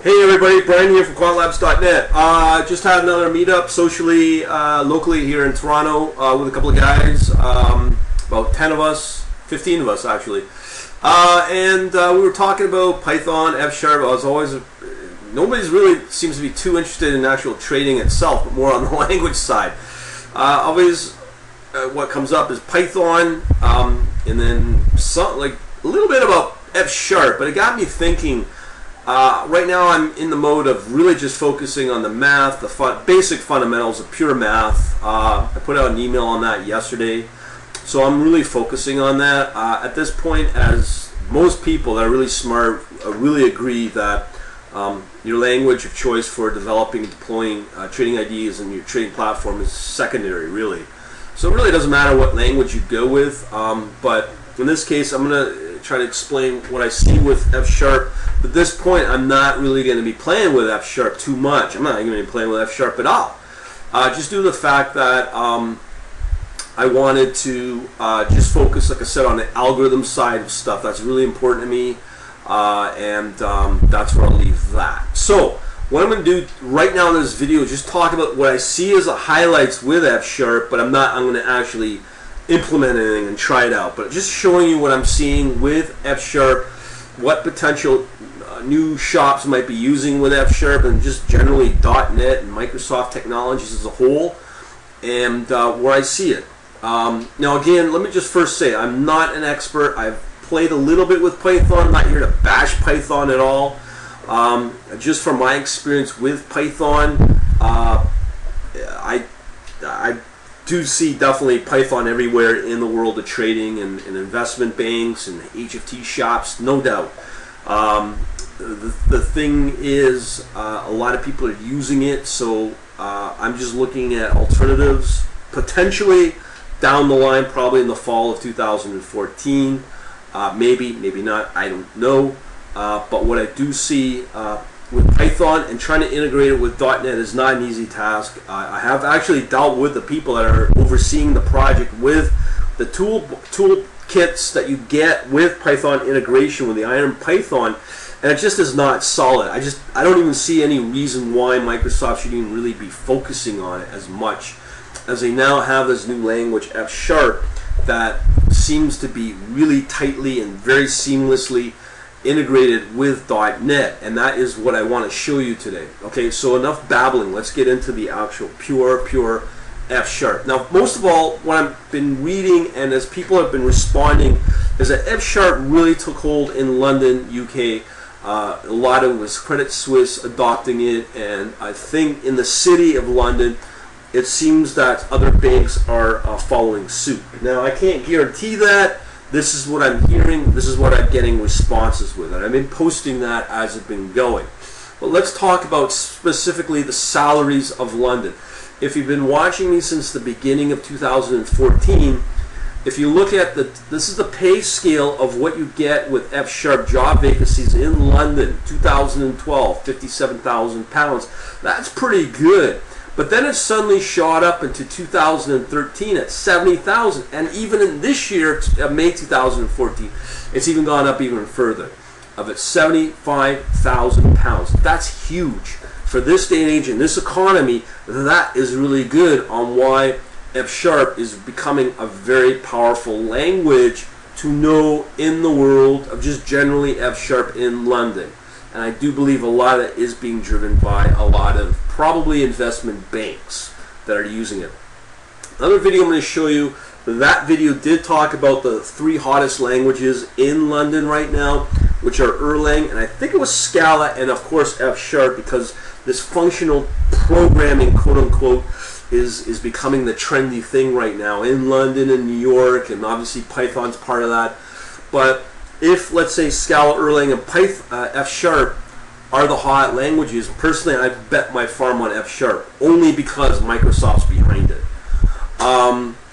Hey everybody, Brian here from quantlabs.net. Just had another meetup socially, locally here in Toronto with a couple of guys, about 10 of us, 15 of us actually. And we were talking about Python, F Sharp. Nobody's really seems to be too interested in actual trading itself, but more on the language side. Always what comes up is Python, and then a little bit about F Sharp, but it got me thinking. Right now I'm in the mode of really just focusing on the math, the basic fundamentals of pure math. I put out an email on that yesterday, so I'm really focusing on that. At this point, as most people that are really smart really agree that your language of choice for developing and deploying trading ideas in your trading platform is secondary, really. So it really doesn't matter what language you go with, but in this case I'm going to try to explain what I see with F Sharp. At this point, I'm not really going to be playing with F Sharp too much. I'm not even going to be playing with F Sharp at all. Just due to the fact that I wanted to just focus, like I said, on the algorithm side of stuff. That's really important to me, and that's where I'll leave that. So what I'm going to do right now in this video is just talk about what I see as the highlights with F Sharp, but I'm going to actually implement anything and try it out, but just showing you what I'm seeing with F Sharp, what potential new shops might be using with F Sharp, and just generally .NET and Microsoft technologies as a whole, and where I see it. Now again, let me just first say I'm not an expert. I've played a little bit with Python. I'm not here to bash Python at all. Just from my experience with Python, I do see definitely Python everywhere in the world of trading and investment banks and HFT shops, no doubt. The thing is, a lot of people are using it, so I'm just looking at alternatives potentially down the line, probably in the fall of 2014. Maybe not, I don't know. But what I do see with Python and trying to integrate it with .NET is not an easy task. I have actually dealt with the people that are overseeing the project with the tool kits that you get with Python integration with the Iron Python, and it just is not solid. I don't even see any reason why Microsoft should even really be focusing on it as much, as they now have this new language F Sharp that seems to be really tightly and very seamlessly integrated with .NET, and that is what I want to show you today. Okay, so enough babbling. Let's get into the actual pure F Sharp. Now, most of all, what I've been reading and as people have been responding is that F Sharp really took hold in London, UK. A lot of it was Credit Suisse adopting it, and I think in the city of London it seems that other banks are following suit. Now, I can't guarantee that. This is what I'm hearing, this is what I'm getting responses with, and I've been posting that as it's been going. But let's talk about specifically the Salaries of London. If you've been watching me since the beginning of 2014, if you look at this is the pay scale of what you get with F Sharp job vacancies in London, 2012, £57,000. That's pretty good. But then it suddenly shot up into 2013 at 70,000, and even in this year, May 2014, it's even gone up even further, of at 75,000 pounds. That's huge for this day and age in this economy. That is really good on why F Sharp is becoming a very powerful language to know in the world of just generally F Sharp in London. And I do believe a lot of it is being driven by a lot of probably investment banks that are using it. Another video I'm going to show you, that video did talk about the 3 hottest languages in London right now, which are Erlang, and I think it was Scala, and of course F Sharp, because this functional programming, quote unquote, is becoming the trendy thing right now in London and New York, and obviously Python's part of that. But if, let's say, Scala, Erlang, and F Sharp are the hot languages, personally I bet my farm on F Sharp, only because Microsoft's behind it.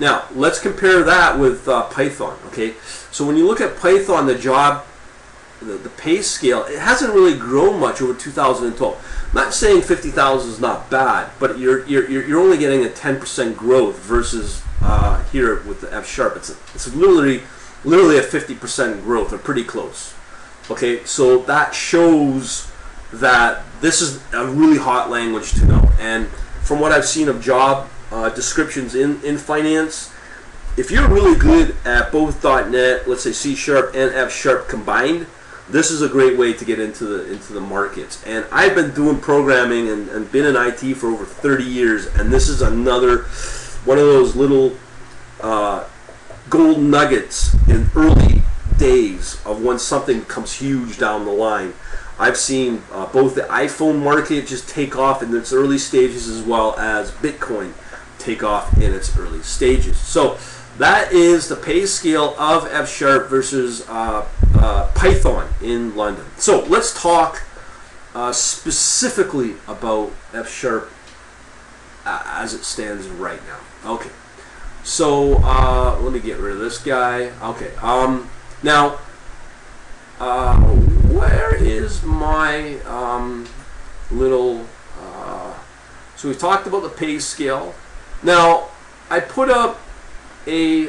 Now, let's compare that with Python. Okay, so when you look at Python, the pay scale, it hasn't really grown much over 2012. I'm not saying 50,000 is not bad, but you're only getting a 10% growth versus here with the F Sharp. It's literally a 50% growth, or pretty close. Okay, so that shows that this is a really hot language to know. And from what I've seen of job descriptions in finance, if you're really good at both .NET, let's say C Sharp and F Sharp combined, this is a great way to get into the markets. And I've been doing programming and been in IT for over 30 years, and this is another one of those little gold nuggets in early days of when something becomes huge down the line. I've seen both the iPhone market just take off in its early stages, as well as Bitcoin take off in its early stages. So that is the pay scale of F Sharp versus Python in London. So let's talk specifically about F Sharp as it stands right now. Okay, so let me get rid of this guy. Okay, now where is my little so we talked about the pay scale. Now I put up a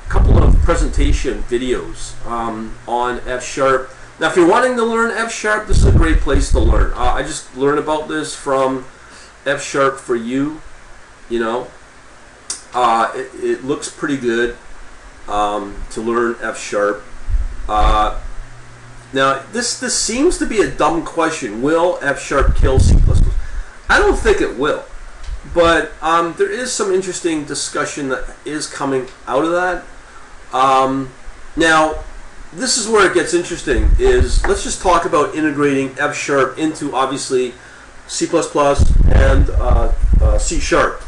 couple of presentation videos on F Sharp. Now if you're wanting to learn F Sharp, this is a great place to learn. I just learned about this from F Sharp for You. You know, it looks pretty good to learn F Sharp. Now this seems to be a dumb question. Will F Sharp kill C++? I don't think it will. But there is some interesting discussion that is coming out of that. Now, this is where it gets interesting. Is let's just talk about integrating F Sharp into obviously C++ and C Sharp.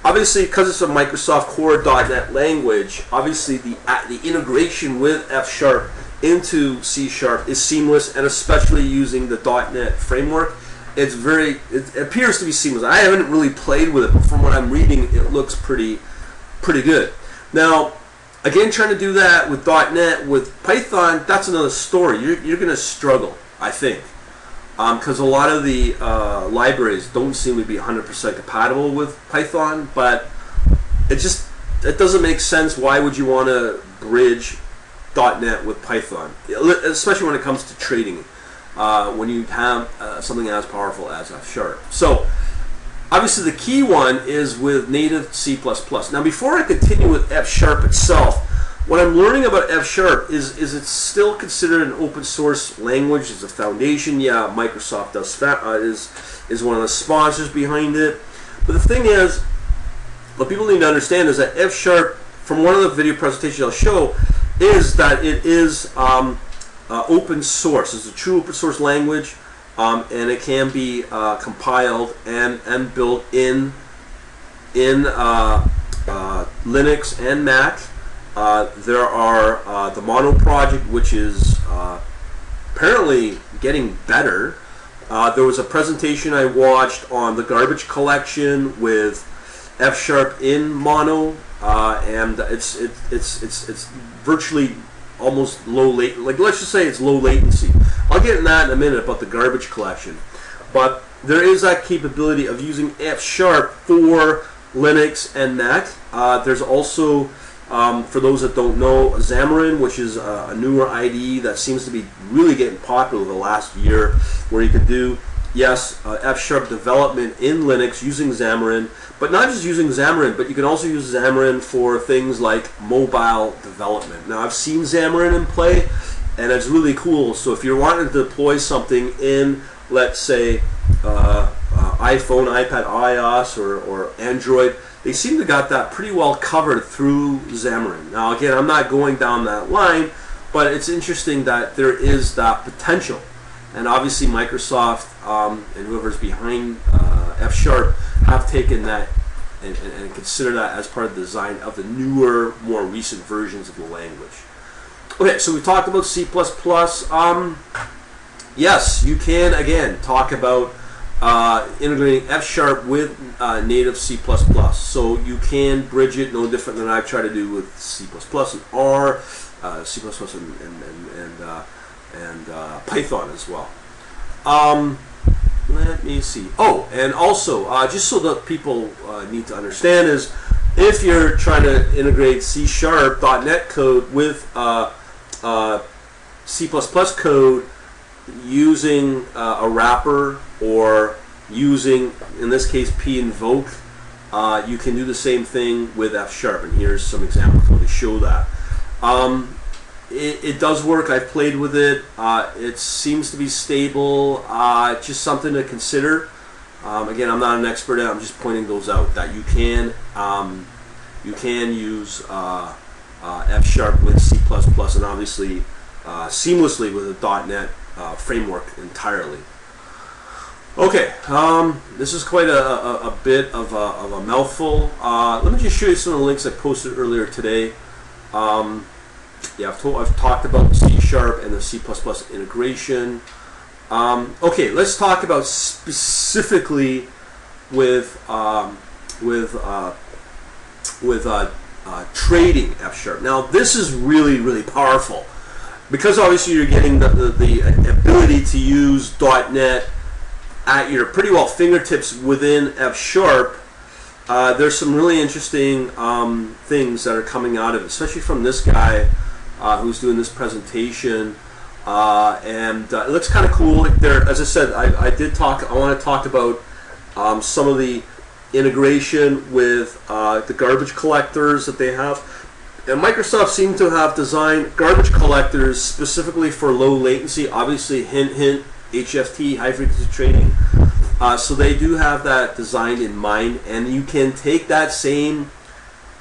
Obviously, because it's a Microsoft Core .NET language, obviously the integration with F Sharp into C Sharp is seamless, and especially using the .NET framework. It appears to be seamless. I haven't really played with it, but from what I'm reading, it looks pretty good. Now, again, trying to do that with .NET, with Python, that's another story. You're going to struggle, I think, because a lot of the libraries don't seem to be 100% compatible with Python, but it doesn't make sense. Why would you want to bridge .NET with Python, especially when it comes to trading? When you have something as powerful as F Sharp. So obviously the key one is with native C++. Now before I continue with F Sharp itself, what I'm learning about F Sharp is it's still considered an open source language. It's a foundation. Yeah, Microsoft is one of the sponsors behind it. But the thing is, what people need to understand is that F Sharp, from one of the video presentations I'll show, is that it is open source. It's a true open source language, and it can be compiled and built in Linux and Mac. There are the Mono project, which is apparently getting better. There was a presentation I watched on the garbage collection with F Sharp in Mono, and it's virtually almost low latency. Like, let's just say it's low latency. I'll get in that in a minute about the garbage collection. But there is that capability of using F Sharp for Linux and Mac. There's also, for those that don't know, Xamarin, which is a newer IDE that seems to be really getting popular the last year, where you can do, yes, F Sharp development in Linux using Xamarin, but not just using Xamarin, but you can also use Xamarin for things like mobile development. Now, I've seen Xamarin in play, and it's really cool. So if you're wanting to deploy something in, let's say, iPhone, iPad, iOS, or Android, they seem to got that pretty well covered through Xamarin. Now, again, I'm not going down that line, but it's interesting that there is that potential. And obviously Microsoft and whoever's behind F Sharp have taken that and consider that as part of the design of the newer, more recent versions of the language. Okay, so we talked about C++. Yes, you can, again, talk about integrating F Sharp with native C++. So you can bridge it no different than I've tried to do with C++ and R, C++ and Python as well. Let me see. Oh, and also, just so that people need to understand, is if you're trying to integrate C Sharp .NET code with C++ code, using a wrapper or using, in this case, p invoke, you can do the same thing with F Sharp, and here's some examples to show that. It does work. I've played with it. It seems to be stable. Just something to consider. Again, I'm not an expert at it. I'm just pointing those out, that you can use F Sharp with C++, and obviously seamlessly with the .NET framework entirely. Okay, this is quite a bit of a mouthful. Let me just show you some of the links I posted earlier today. Yeah, I've talked about the C# and the C++ integration. Okay, let's talk about specifically with trading F Sharp. Now, this is really powerful because obviously you're getting the ability to use .NET at your pretty well fingertips within F Sharp. There's some really interesting things that are coming out of it, especially from this guy who's doing this presentation, and it looks kind of cool. There, as I said, I want to talk about some of the integration with the garbage collectors that they have. And Microsoft seemed to have designed garbage collectors specifically for low latency. Obviously, hint, HFT, high frequency trading. So they do have that designed in mind, and you can take that same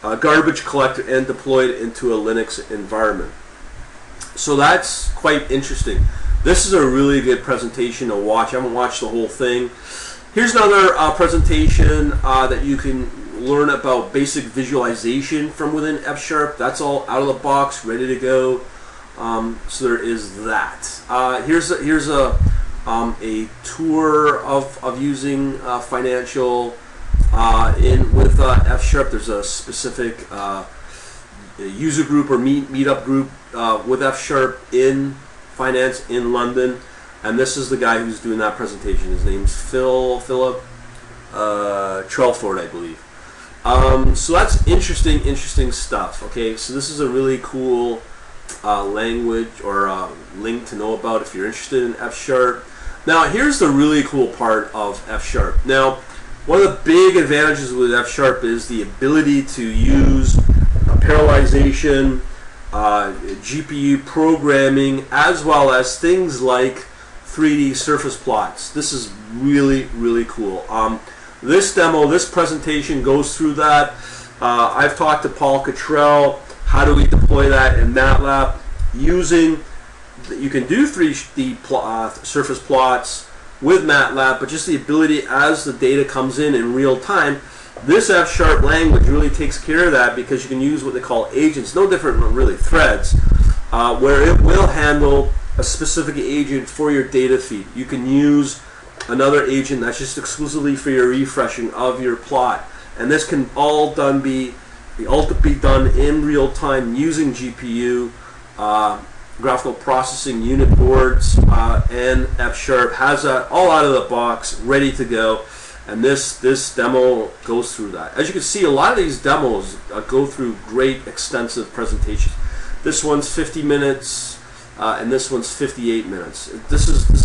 garbage collector and deploy it into a Linux environment. So that's quite interesting. This is a really good presentation to watch. I haven't watched the whole thing. Here's another presentation that you can learn about basic visualization from within F Sharp. That's all out of the box, ready to go. So there is that. Here's a tour of using financial with F Sharp. There's a specific user group or meetup group with F Sharp in finance in London, and this is the guy who's doing that presentation. His name's Philip Trelford, I believe. So that's interesting stuff. Okay, so this is a really cool language or link to know about if you're interested in F Sharp. Now, here's the really cool part of F Sharp. Now, one of the big advantages with F Sharp is the ability to use parallelization, GPU programming, as well as things like 3D surface plots. This is really cool. This demo, this presentation goes through that. I've talked to Paul Cottrell. How do we deploy that in MATLAB? You can do 3D surface plots with MATLAB, but just the ability as the data comes in real time. This F Sharp language really takes care of that because you can use what they call agents, no different than really threads, where it will handle a specific agent for your data feed. You can use another agent that's just exclusively for your refreshing of your plot, and this can all be done in real time using GPU, graphical processing unit boards, and F Sharp has that all out of the box, ready to go. And this demo goes through that. As you can see, a lot of these demos go through great extensive presentations. This one's 50 minutes, and this one's 58 minutes.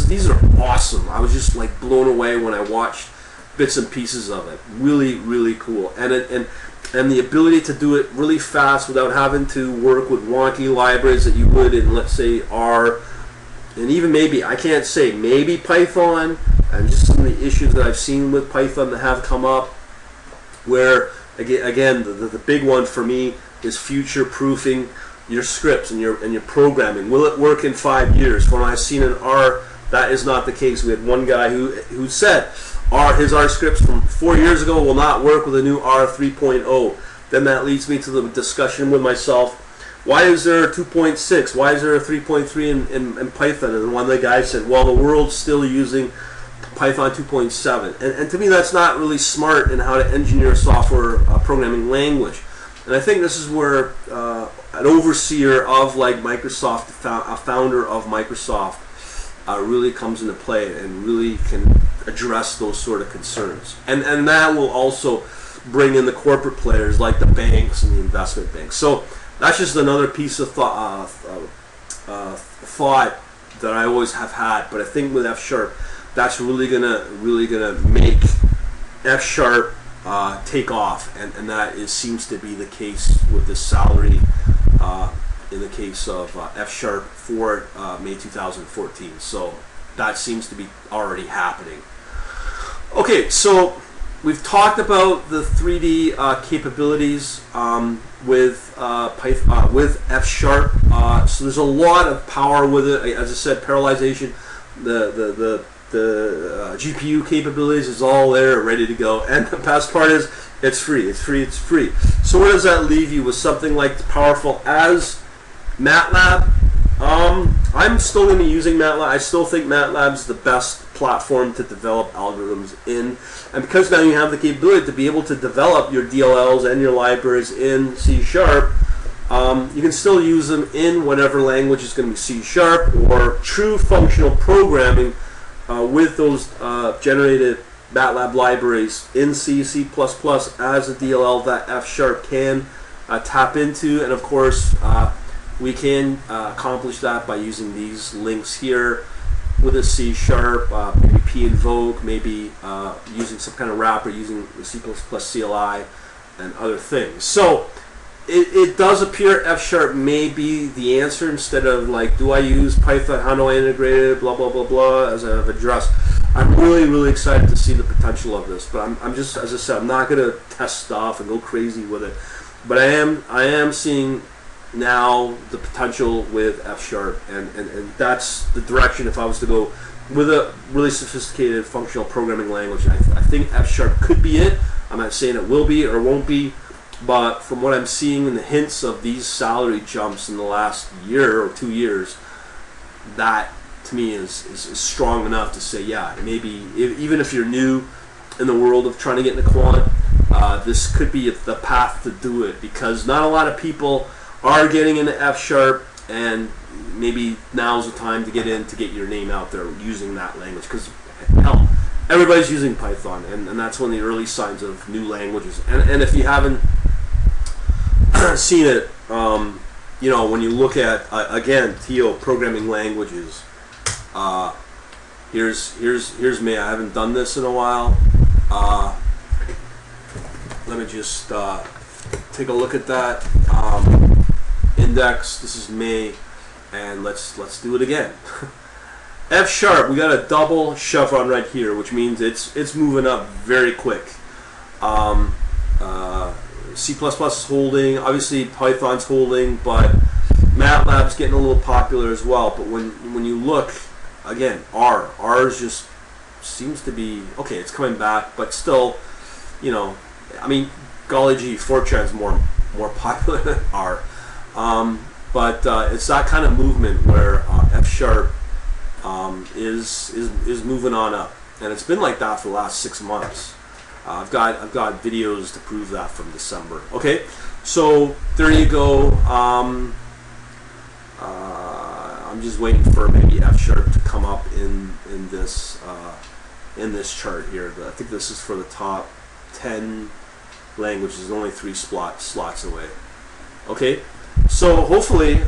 These are awesome. I was just like blown away when I watched bits and pieces of it. Really cool. And the ability to do it really fast without having to work with wonky libraries that you would in, let's say, R, and even maybe Python. And just some of the issues that I've seen with Python that have come up, where again the big one for me is future-proofing your scripts and your programming. Will it work in 5 years? When I've seen in R, that is not the case. We had one guy who said his R scripts from 4 years ago will not work with a new R 3.0. Then that leads me to the discussion with myself. Why is there a 2.6? Why is there a 3.3 in Python? And one of the guys said, well, the world's still using Python 2.7, and to me that's not really smart in how to engineer a software programming language. And I think this is where an overseer of like Microsoft, a founder of Microsoft, really comes into play and really can address those sort of concerns. And that will also bring in the corporate players like the banks and the investment banks. So that's just another piece of thought that I always have had. But I think with F Sharp, that's really gonna make F Sharp take off, and that seems to be the case with this salary in the case of F Sharp for May 2014. So that seems to be already happening. Okay, so we've talked about the 3D capabilities with Python, with F Sharp. So there's a lot of power with it. As I said, parallelization, the GPU capabilities is all there, ready to go. And the best part is, it's free. It's free. It's free. So where does that leave you with something like powerful as MATLAB? I'm still going to be using MATLAB. I still think MATLAB's the best platform to develop algorithms in, and because now you have the capability to be able to develop your DLLs and your libraries in C Sharp, you can still use them in whatever language is going to be C Sharp or true functional programming with those generated MATLAB libraries in C, C++ as a DLL that F Sharp can tap into. And of course, we can accomplish that by using these links here with a C Sharp, maybe P invoke, maybe using some kind of wrapper, using the C++ CLI and other things. So it does appear F Sharp may be the answer, instead of like, do I use Python, how do I integrate it, blah blah blah blah, as I've addressed. I'm really excited to see the potential of this, but I'm just, as I said, I'm not going to test stuff and go crazy with it, but I am seeing now the potential with F Sharp, and that's the direction if I was to go with a really sophisticated functional programming language. I think F Sharp could be it. I'm not saying it will be or won't be, but from what I'm seeing in the hints of these salary jumps in the last year or 2 years, that to me is strong enough to say, yeah, maybe even if you're new in the world of trying to get into quant, this could be the path to do it, because not a lot of people are getting into F Sharp, and maybe now's the time to get your name out there using that language, because hell, everybody's using Python, and that's one of the early signs of new languages. And if you haven't seen it, you know, when you look at again, TO programming languages, here's me. I haven't done this in a while. Let me just take a look at that. Index, this is May, and let's do it again. F Sharp, we got a double chevron right here, which means it's moving up very quick. C++ is holding, obviously Python's holding, but MATLAB's getting a little popular as well. But when you look again, R's just seems to be okay. It's coming back, but still, you know, I mean, golly gee, Fortran's more popular than R. But it's that kind of movement where F Sharp is moving on up, and it's been like that for the last 6 months. I've got videos to prove that from December. Okay, so there you go. I'm just waiting for maybe F Sharp to come up in this chart here. I think this is for the top 10 languages. Only 3 slots away. Okay, so hopefully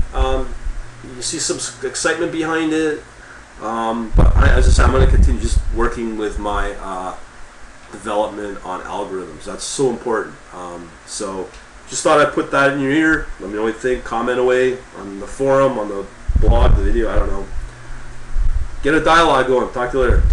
you see some excitement behind it. But as I said, I'm going to continue just working with my development on algorithms. That's so important. So just thought I'd put that in your ear. Let me know what you think. Comment away on the forum, on the blog, the video. I don't know. Get a dialogue going. Talk to you later.